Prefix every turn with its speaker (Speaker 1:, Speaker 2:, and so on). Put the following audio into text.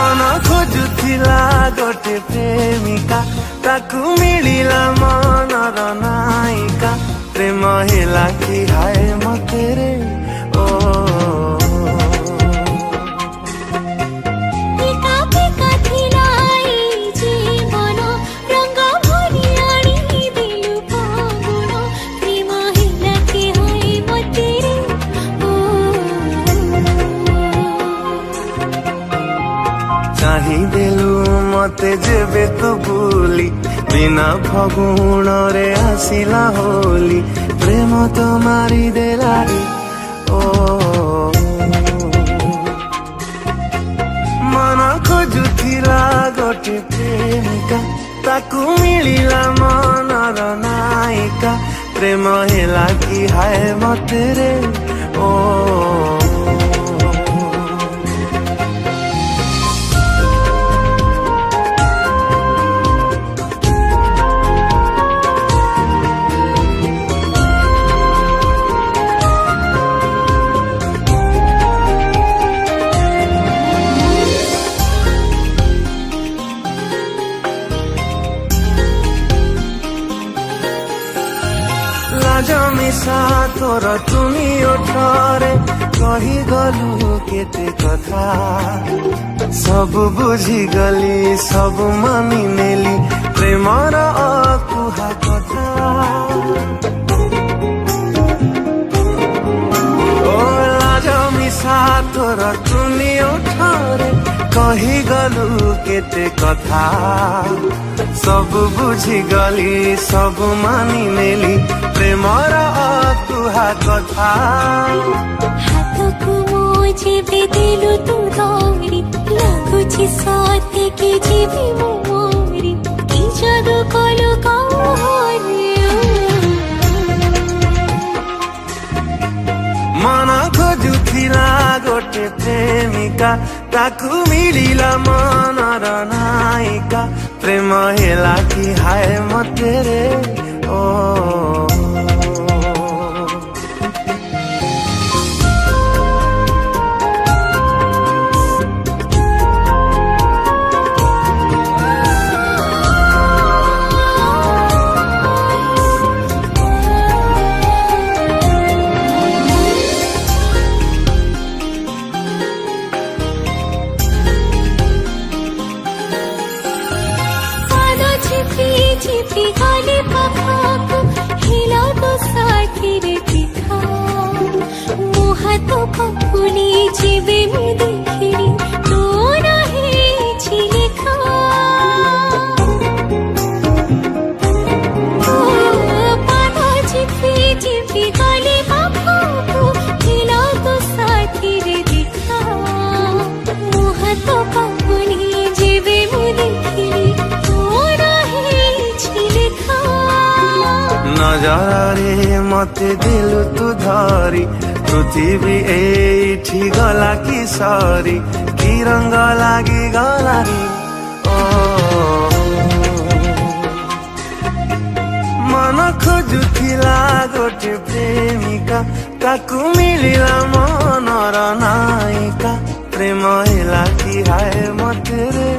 Speaker 1: मन खोजुथिला गोटे प्रेमिका ताकू मिलिला मनर नायिका प्रेम हेला कि हाय मते रे ओ देलु मते जेबे तो भूली बिना फगुण रे आसिला होली प्रेम तो मारी देला ओ मन खोजुथिला गोटे प्रेमिका ताकू मिलिला मनर नायिका प्रेम हेला कि हाय मते रे ओ जमिसा तोर तुमी ओठरे कही गलु केते कथा सब बुझी गली सब मानी नेली प्रेमर अकुहा कथा ओ जमिसा तोर तुमी ओठरे कही गलु केते कथा सब बुझी गली सब मानी नेली प्रेमर अकुहा कथा
Speaker 2: हातकु मोजे बेदेलु तू धरी लागुछि सते कि जीवी मोरी कि जादू कलु कहरे
Speaker 1: मन खोजुथिला गोटे प्रेमिका ताकू मिलिला मनर नायिका प्रेम हेला कि हाय मते रे ओ
Speaker 2: चिपी गाली पाखाको हिला तो साथी रे दिखा मुहा तो पपुली जीवे मु देखिरी तो रहे छिलेखा पाना चिपी गाली पाखाको हिला तो साथी रे दिखा मुहा तो पपुली जीवे मु देखिरी
Speaker 1: नजरे मते दिलु तू धरी पृथ्वी एठी गला कि सरी कि रंग लागी गला ओ मन खोजुथिला गोटे प्रेमिका ताकू मिलिला मनर नायिका प्रेम हेला कि हाय मते रे